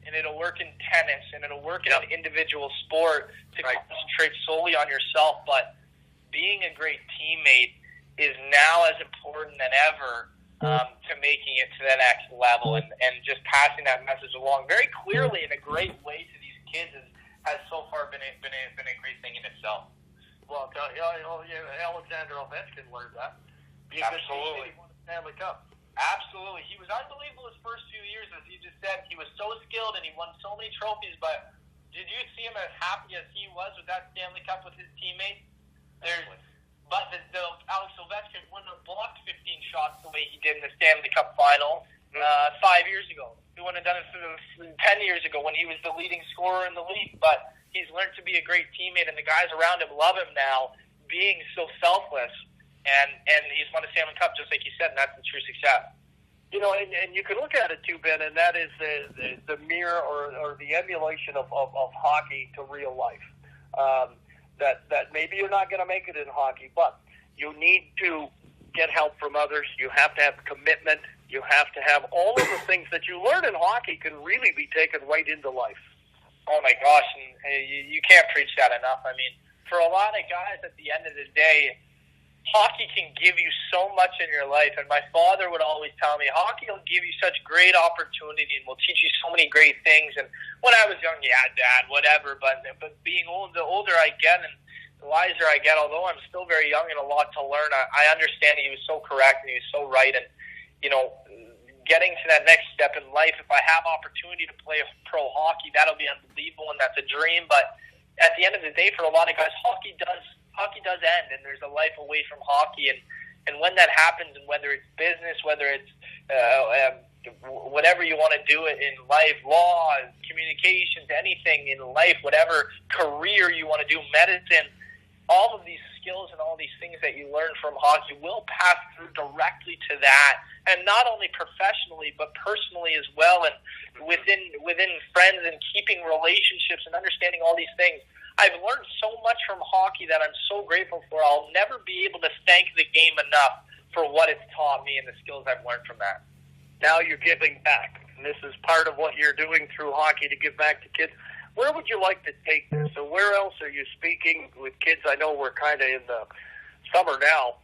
And it'll work in tennis, and it'll work in an individual sport to concentrate solely on yourself. But being a great teammate is now as important than ever to making it to the next level. And just passing that message along very clearly in a great way to these kids has so far been a great thing in itself. Well, Alexander Ovechkin learned that. Absolutely. He won the Stanley Cup. Absolutely. He was unbelievable his first few years, as you just said. He was so skilled and he won so many trophies, but did you see him as happy as he was with that Stanley Cup with his teammates? But Alex Ovechkin wouldn't have blocked 15 shots the way he did in the Stanley Cup final 5 years ago. He wouldn't have done it 10 years ago when he was the leading scorer in the league, but he's learned to be a great teammate, and the guys around him love him now, being so selfless. And he's won a Stanley Cup, just like you said, and that's the true success. And you can look at it too, Ben, and that is the mirror or the emulation of hockey to real life. That maybe you're not going to make it in hockey, but you need to get help from others. You have to have commitment. You have to have all of the things that you learn in hockey can really be taken right into life. Oh, my gosh, and you can't preach that enough. I mean, for a lot of guys, at the end of the day, hockey can give you so much in your life, and my father would always tell me, hockey will give you such great opportunity and will teach you so many great things. And when I was young, yeah, Dad, whatever, but being old, the older I get and the wiser I get, although I'm still very young and a lot to learn, I understand he was so correct and he was so right. And, getting to that next step in life, if I have opportunity to play pro hockey, that'll be unbelievable, and that's a dream. But at the end of the day, for a lot of guys, hockey does end, and there's a life away from hockey. And when that happens, and whether it's business, whether it's whatever you want to do in life, law, communications, anything in life, whatever career you want to do, medicine, all of these skills and all these things that you learn from hockey will pass through directly to that, and not only professionally but personally as well, and within friends and keeping relationships and understanding all these things. I've learned so much from hockey that I'm so grateful for. I'll never be able to thank the game enough for what it's taught me and the skills I've learned from that. Now you're giving back, and this is part of what you're doing through hockey to give back to kids. Where would you like to take this? So where else are you speaking with kids? I know we're kind of in the summer now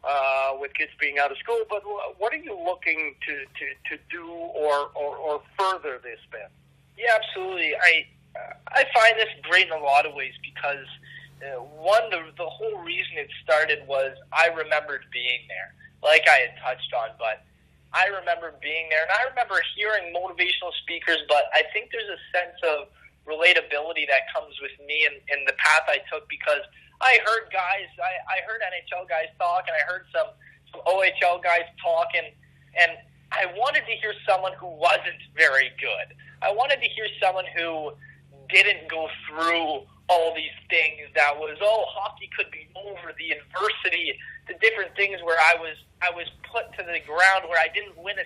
with kids being out of school, but what are you looking to do or further this, Ben? Yeah, absolutely. I find this great in a lot of ways because, one, the whole reason it started was I remembered being there, like I had touched on, but I remember being there, and I remember hearing motivational speakers, but I think there's a sense of relatability that comes with me and the path I took, because I heard guys, I heard NHL guys talk, and I heard some OHL guys talk, and I wanted to hear someone who wasn't very good. I wanted to hear someone who didn't go through all these things that was, hockey could be over, the adversity, the different things where I was put to the ground, where I didn't win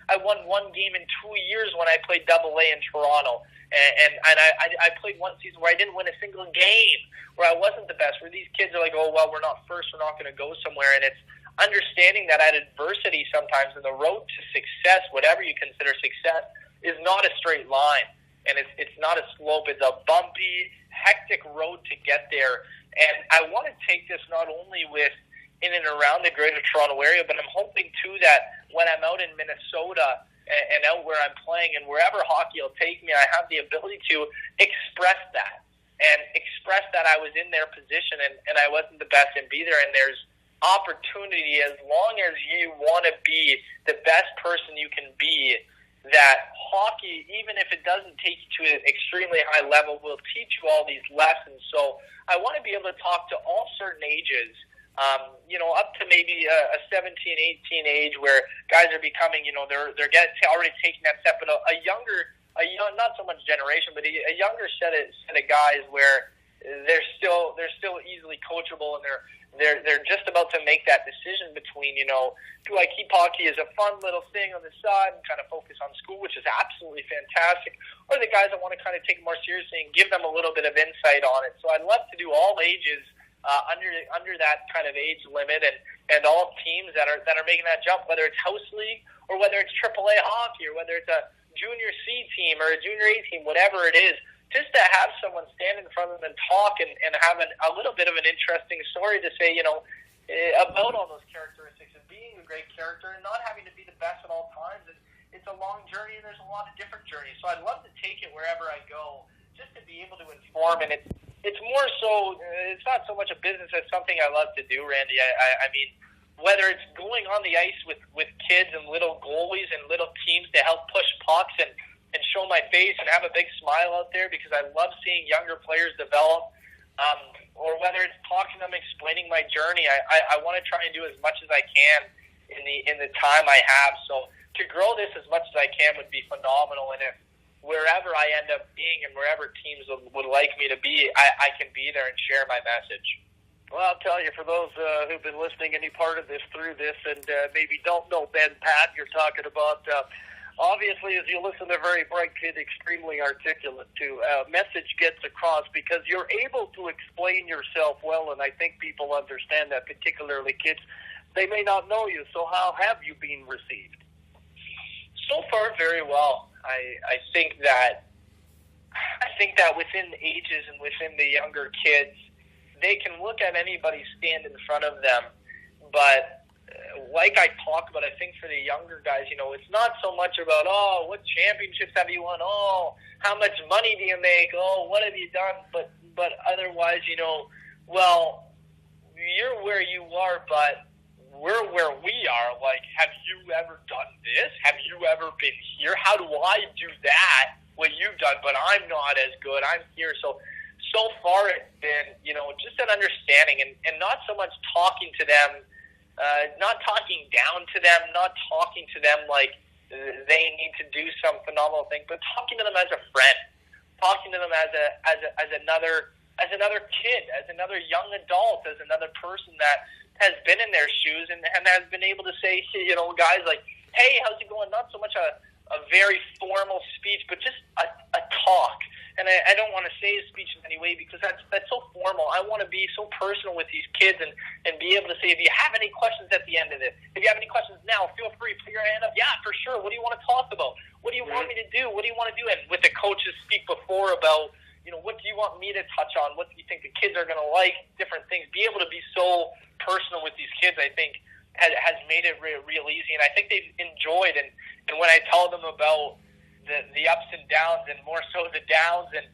I won one game in 2 years when I played AA in Toronto. And I played one season where I didn't win a single game, where I wasn't the best, where these kids are like, we're not first, we're not going to go somewhere. And it's understanding that at adversity sometimes, in the road to success, whatever you consider success, is not a straight line. And it's not a slope. It's a bumpy, hectic road to get there. And I want to take this not only in and around the Greater Toronto area, but I'm hoping too that when I'm out in Minnesota and out where I'm playing and wherever hockey will take me, I have the ability to express that and express that I was in their position and I wasn't the best and be there. And there's opportunity as long as you want to be the best person you can be, that hockey, even if it doesn't take you to an extremely high level, will teach you all these lessons. So I want to be able to talk to all certain ages, up to maybe a 17, 18 age where guys are becoming, they're already taking that step, but a younger, not so much generation, but a younger set of guys where they're still easily coachable and they're just about to make that decision between, do I keep hockey as a fun little thing on the side and kind of focus on school, which is absolutely fantastic, or the guys that want to kind of take it more seriously and give them a little bit of insight on it. So I'd love to do all ages under that kind of age limit and all teams that are making that jump, whether it's house league or whether it's AAA hockey or whether it's a junior C team or a junior A team, whatever it is. Just to have someone stand in front of them and talk and have a little bit of an interesting story to say, about all those characteristics of being a great character and not having to be the best at all times. It's a long journey and there's a lot of different journeys. So I'd love to take it wherever I go just to be able to inform. And it's more so, it's not so much a business as something I love to do, Randy. I mean, whether it's going on the ice with kids and little goalies and little teams to help push pucks and show my face and have a big smile out there because I love seeing younger players develop, or whether it's talking to them, explaining my journey. I want to try and do as much as I can in the time I have. So to grow this as much as I can would be phenomenal. And if wherever I end up being and wherever teams would like me to be, I can be there and share my message. Well, I'll tell you, for those who've been listening any part of this through this and maybe don't know Ben Patt, you're talking about obviously, as you listen, a very bright kid, extremely articulate too. Message gets across because you're able to explain yourself well, and I think people understand that, particularly kids. They may not know you, so how have you been received? So far, very well. I think that within the ages and within the younger kids, they can look at anybody stand in front of them, but like I talk about, I think for the younger guys, it's not so much about, what championships have you won? How much money do you make? What have you done? But otherwise, well, you're where you are, but we're where we are. Like, have you ever done this? Have you ever been here? How do I do that, what you've done, but I'm not as good? I'm here. So far it's been, just an understanding and not so much talking to them, not talking down to them, not talking to them like they need to do some phenomenal thing, but talking to them as a friend, talking to them as another kid, as another young adult, as another person that has been in their shoes and has been able to say, guys like, hey, how's it going? Not so much a very formal speech, but just a talk. And I don't want to say a speech in any way because that's so formal. I want to be so personal with these kids and be able to say, if you have any questions at the end of it, if you have any questions now, feel free, put your hand up. Yeah, for sure. What do you want to talk about? What do you want me to do? What do you want to do? And with the coaches speak before about, what do you want me to touch on? What do you think the kids are going to like? Different things. Be able to be so personal with these kids, I think, has made it real easy. And I think they've enjoyed. And when I tell them about the ups and downs, and more so the downs, and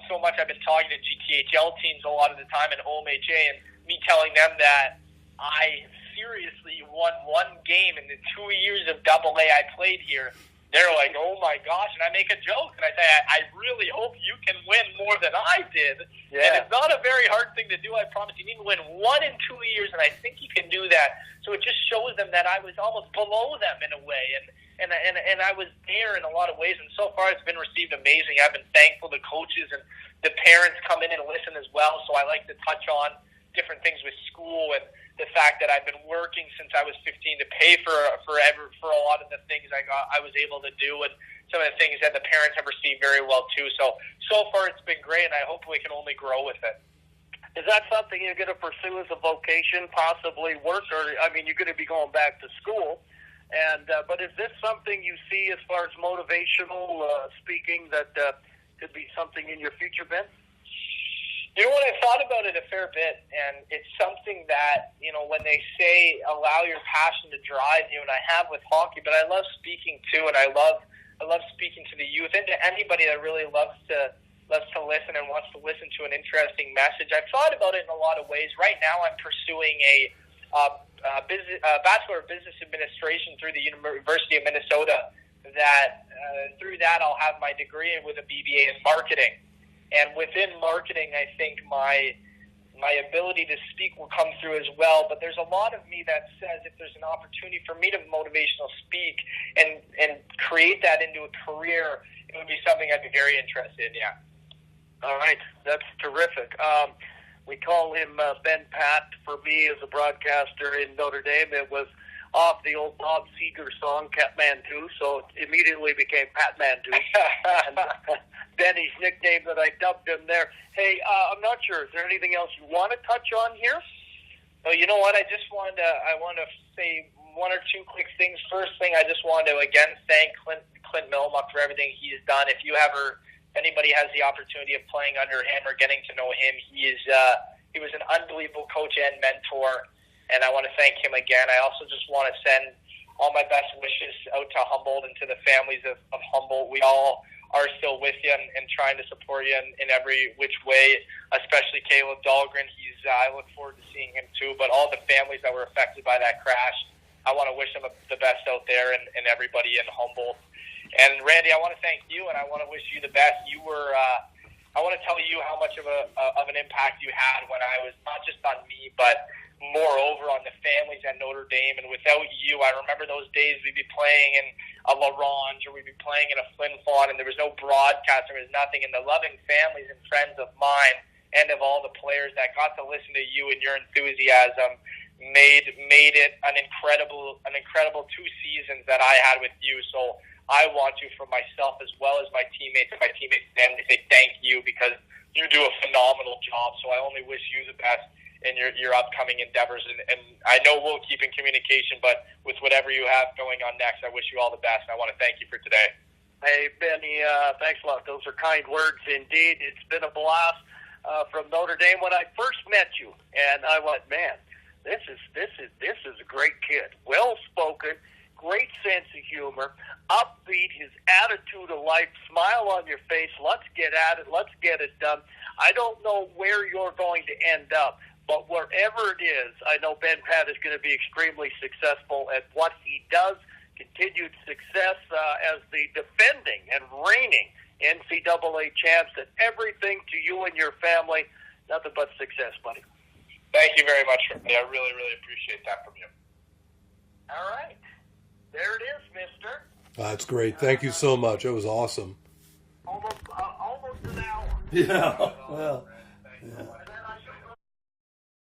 so much I've been talking to GTHL teams a lot of the time and OMHA, and me telling them that I seriously won one game in the 2 years of AA I played here. They're like, oh my gosh, and I make a joke, and I say, I really hope you can win more than I did. Yeah. And it's not a very hard thing to do, I promise. You need to win 1 in 2 years, and I think you can do that. So it just shows them that I was almost below them in a way, and I was there in a lot of ways, and so far it's been received amazing. I've been thankful to coaches, and the parents come in and listen as well, so I like to touch on different things with school and the fact that I've been working since I was 15 to pay for a lot of the things I was able to do, and some of the things that the parents have received very well too. So far it's been great, and I hope we can only grow with it. Is that something you're going to pursue as a vocation, possibly work, or you're going to be going back to school? And but is this something you see as far as motivational speaking that could be something in your future, Ben? You know what, I thought about it a fair bit, and it's something that, when they say allow your passion to drive you, and I have with hockey, but I love speaking too, and I love speaking to the youth and to anybody that really loves to listen and wants to listen to an interesting message. I've thought about it in a lot of ways. Right now I'm pursuing a Bachelor of Business Administration through the University of Minnesota. Through that I'll have my degree with a BBA in marketing. And within marketing, I think my ability to speak will come through as well. But there's a lot of me that says if there's an opportunity for me to motivational speak and create that into a career, it would be something I'd be very interested in, yeah. All right. That's terrific. We call him Ben Patt. For me, as a broadcaster in Notre Dame, it was off the old Bob Seger song, Catmandu, so it immediately became Patmandu. Benny's nickname that I dubbed him there. Hey, I'm not sure. Is there anything else you want to touch on here? Oh, you know what? I want to say one or two quick things. First thing, I just want to again thank Clint Milmuck for everything he's done. If anybody has the opportunity of playing under him or getting to know him, he was an unbelievable coach and mentor, and I want to thank him again. I also just want to send all my best wishes out to Humboldt and to the families of Humboldt. We all are still with you and trying to support you in every which way, especially Caleb Dahlgren. I look forward to seeing him too, but all the families that were affected by that crash, I want to wish them the best out there and everybody in Humboldt. And Randy, I want to thank you, and I want to wish you the best. You were, I want to tell you how much of an impact you had when I was, not just on me, but moreover on the families at Notre Dame. And without you, I remember those days we'd be playing in a LaRange or we'd be playing in a Flin Flon, and there was no broadcast, there was nothing. And the loving families and friends of mine and of all the players that got to listen to you and your enthusiasm made it an incredible 2 seasons that I had with you. So I want to, for myself as well as my teammates and my teammates' family, say thank you, because you do a phenomenal job. So I only wish you the best in your upcoming endeavors, and I know we'll keep in communication, but with whatever you have going on next, I wish you all the best, and I want to thank you for today. Hey, Benny, thanks a lot. Those are kind words indeed. It's been a blast from Notre Dame when I first met you, and I went, man, this is a great kid. Well-spoken, great sense of humor, upbeat, his attitude of life, smile on your face, let's get at it, let's get it done. I don't know where you're going to end up, but wherever it is, I know Ben Patt is going to be extremely successful at what he does. Continued success as the defending and reigning NCAA champs, and everything to you and your family. Nothing but success, buddy. Thank you very much, Randy. I really, really appreciate that from you. All right. There it is, mister. That's great. Thank you so much. It was awesome. Almost an hour. Yeah. Well, yeah.